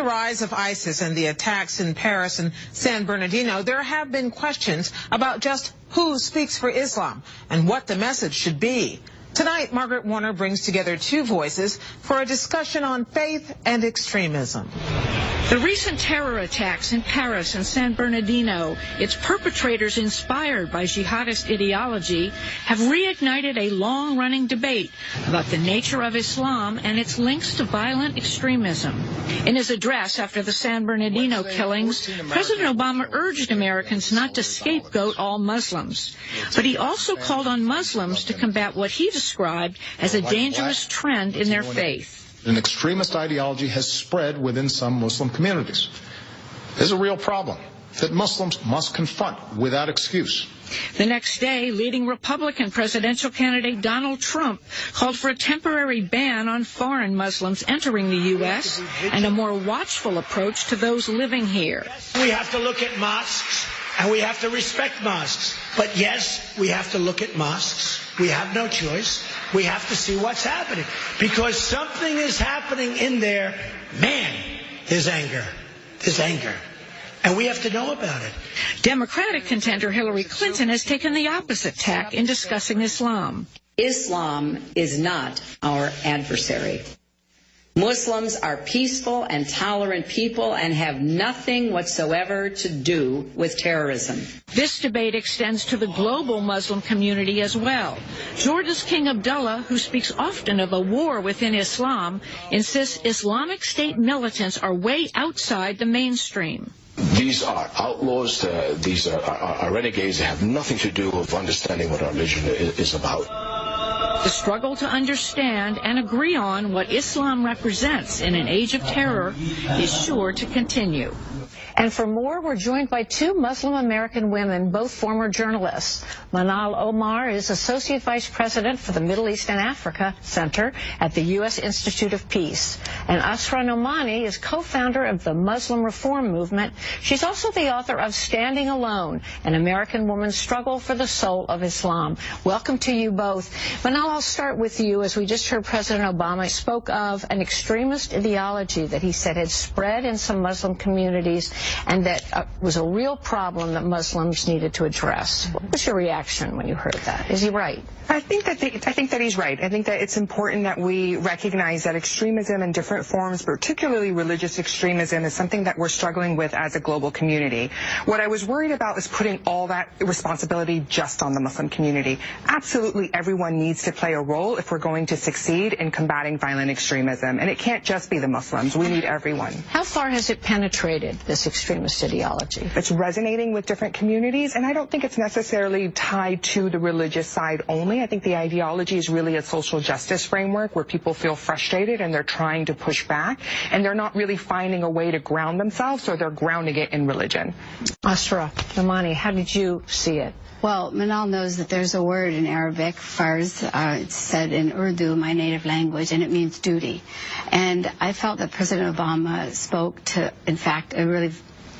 the rise of ISIS and the attacks in Paris and San Bernardino, there have been questions about just who speaks for Islam and what the message should be. Tonight, Margaret Warner brings together two voices for a discussion on faith and extremism. The recent terror attacks in Paris and San Bernardino, its perpetrators inspired by jihadist ideology, have reignited a long-running debate about the nature of Islam and its links to violent extremism. In his address after the San Bernardino killings, President Obama urged Americans not to scapegoat all Muslims. But he also called on Muslims to combat what he described as a dangerous trend in their faith. An extremist ideology has spread within some Muslim communities. There's a real problem that Muslims must confront without excuse. The next day, leading Republican presidential candidate Donald Trump called for a temporary ban on foreign Muslims entering the U.S. and a more watchful approach to those living here. We have to look at mosques and we have to respect mosques. But yes, we have to look at mosques. We have no choice. We have to see what's happening. Because something is happening in there. Man, there's anger. There's anger. And we have to know about it. Democratic contender Hillary Clinton has taken the opposite tack in discussing Islam. Islam is not our adversary. Muslims are peaceful and tolerant people and have nothing whatsoever to do with terrorism. This debate extends to the global Muslim community as well. Jordan's King Abdullah, who speaks often of a war within Islam, insists Islamic State militants are way outside the mainstream. These are outlaws, these are renegades. They have nothing to do with understanding what our religion is about. The struggle to understand and agree on what Islam represents in an age of terror is sure to continue. And for more, we're joined by two Muslim American women, both former journalists. Manal Omar is Associate Vice President for the Middle East and Africa Center at the U.S. Institute of Peace. And Asra Nomani is co-founder of the Muslim Reform Movement. She's also the author of Standing Alone, An American Woman's Struggle for the Soul of Islam. Welcome to you both. Manal, I'll start with you. As we just heard, President Obama spoke of an extremist ideology that he said had spread in some Muslim communities and that was a real problem that Muslims needed to address. What was your reaction when you heard that? Is he right? I think that he's right. I think that it's important that we recognize that extremism in different forms, particularly religious extremism, is something that we're struggling with as a global community. What I was worried about is putting all that responsibility just on the Muslim community. Absolutely everyone needs to play a role if we're going to succeed in combating violent extremism. And it can't just be the Muslims. We need everyone. How far has it penetrated, this extremist ideology? It's resonating with different communities, and I don't think it's necessarily tied to the religious side only. I think the ideology is really a social justice framework where people feel frustrated and they're trying to push back, and they're not really finding a way to ground themselves, so they're grounding it in religion. Asra, Nomani, how did you see it? Well, Manal knows that there's a word in Arabic, farz, it's said in Urdu, my native language, and it means duty. And I felt that President Obama spoke to, in fact, a really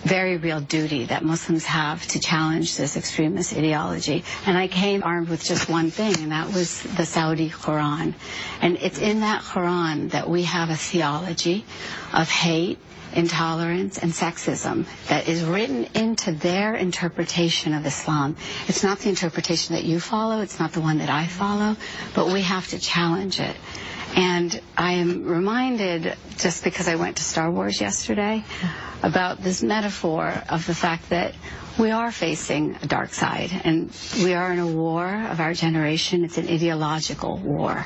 very real duty that Muslims have to challenge this extremist ideology. And I came armed with just one thing, and that was the Saudi Quran. And it's in that Quran that we have a theology of hate, intolerance, and sexism that is written into their interpretation of Islam. It's not the interpretation that you follow, it's not the one that I follow, but we have to challenge it. And I am reminded, just because I went to Star Wars yesterday, about this metaphor of the fact that we are facing a dark side, and we are in a war of our generation. It's an ideological war,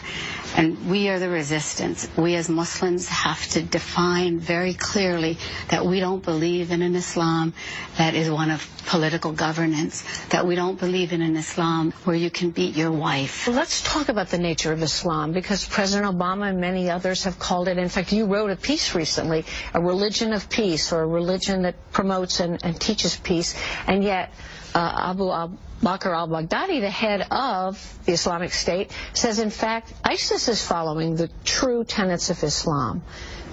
and we are the resistance. We as Muslims have to define very clearly that we don't believe in an Islam that is one of political governance, that we don't believe in an Islam where you can beat your wife. Let's talk about the nature of Islam, because President Obama and many others have called it, in fact, you wrote a piece recently, a religion of peace, or a religion that promotes and teaches peace. And yet, Abu Bakr al-Baghdadi, the head of the Islamic State, says, in fact, ISIS is following the true tenets of Islam.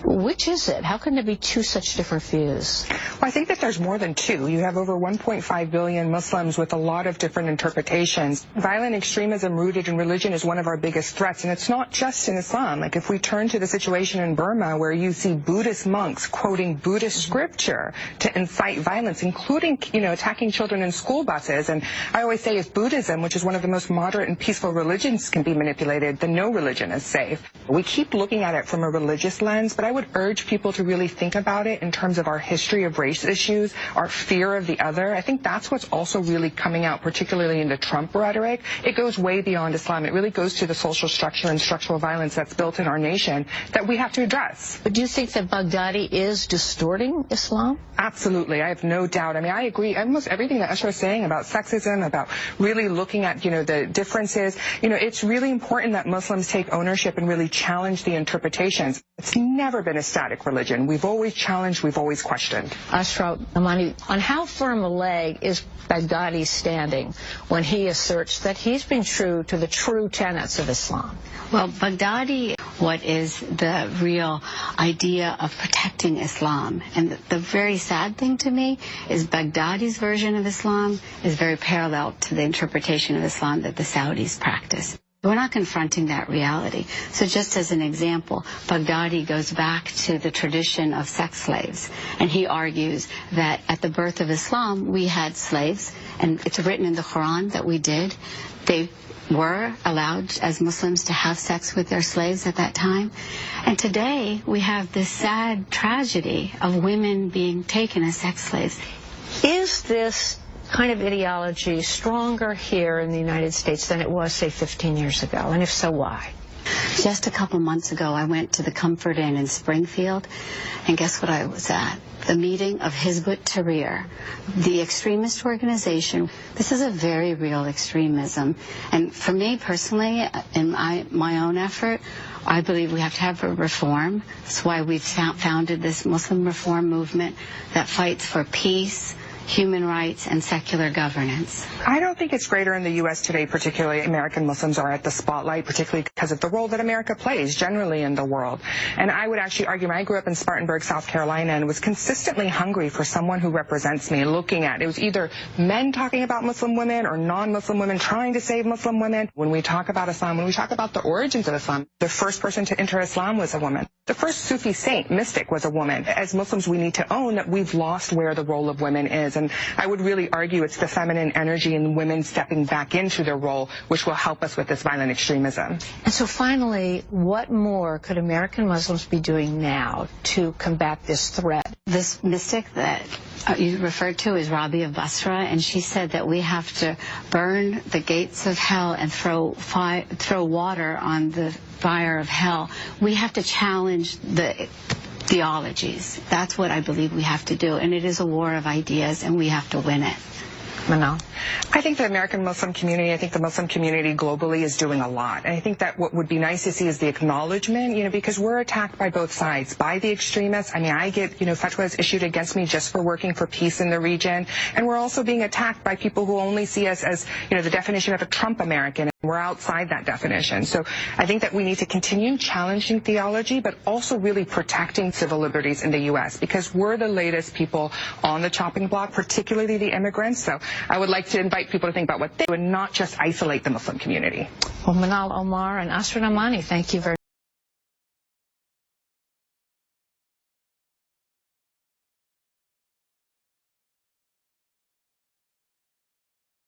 Which is it? How can there be two such different views? Well, I think that there's more than two. You have over 1.5 billion Muslims with a lot of different interpretations. Violent extremism rooted in religion is one of our biggest threats, and it's not just in Islam. Like if we turn to the situation in Burma where you see Buddhist monks quoting Buddhist scripture to incite violence, including, attacking children in school buses. And I always say if Buddhism, which is one of the most moderate and peaceful religions, can be manipulated, then no religion is safe. We keep looking at it from a religious lens, but I would urge people to really think about it in terms of our history of race issues, our fear of the other. I think that's what's also really coming out, particularly in the Trump rhetoric. It goes way beyond Islam. It really goes to the social structure and structural violence that's built in our nation that we have to address. But do you think that Baghdadi is distorting Islam? Absolutely. I have no doubt. I mean, I agree. Almost everything that Asra is saying about sexism, about really looking at, the differences. It's really important that Muslims take ownership and really challenge the interpretations. It's never been a static religion. We've always challenged, we've always questioned. Asra, Nomani, on how firm a leg is Baghdadi standing when he asserts that he's been true to the true tenets of Islam? Well, Baghdadi, what is the real idea of protecting Islam? And the very sad thing to me is Baghdadi's version of Islam is very parallel to the interpretation of Islam that the Saudis practice. We're not confronting that reality. So just as an example, Baghdadi goes back to the tradition of sex slaves, and he argues that at the birth of Islam, we had slaves, and it's written in the Quran that we did. They were allowed as Muslims to have sex with their slaves at that time. And today, we have this sad tragedy of women being taken as sex slaves. Is this kind of ideology stronger here in the United States than it was, say, 15 years ago? And if so, why? Just a couple months ago, I went to the Comfort Inn in Springfield, and guess what I was at? The meeting of Hizb ut-Tahrir, the extremist organization. This is a very real extremism. And for me personally, in my own effort, I believe we have to have a reform. That's why we've founded this Muslim reform movement that fights for peace, human rights, and secular governance. I don't think it's greater in the U.S. today, particularly American Muslims are at the spotlight, particularly because of the role that America plays generally in the world. And I would actually argue, I grew up in Spartanburg, South Carolina, and was consistently hungry for someone who represents me, looking at it was either men talking about Muslim women or non-Muslim women trying to save Muslim women. When we talk about Islam, when we talk about the origins of Islam, the first person to enter Islam was a woman. The first Sufi saint, mystic, was a woman. As Muslims, we need to own that we've lost where the role of women is. And I would really argue it's the feminine energy and women stepping back into their role which will help us with this violent extremism. And so finally, what more could American Muslims be doing now to combat this threat? This mystic that you referred to is Rabi of Basra, and she said that we have to burn the gates of hell and throw water on the fire of hell. We have to challenge the theologies. That's what I believe we have to do, and it is a war of ideas, and we have to win it. Manal? I think the American Muslim community, I think the Muslim community globally is doing a lot. And I think that what would be nice to see is the acknowledgement, because we're attacked by both sides, by the extremists. I mean, I get, fatwas issued against me just for working for peace in the region. And we're also being attacked by people who only see us as, the definition of a Trump American. We're outside that definition. So I think that we need to continue challenging theology, but also really protecting civil liberties in the U.S. because we're the latest people on the chopping block, particularly the immigrants. So I would like to invite people to think about what they do and not just isolate the Muslim community. Well, Manal Omar and Asra Nomani, thank you very much.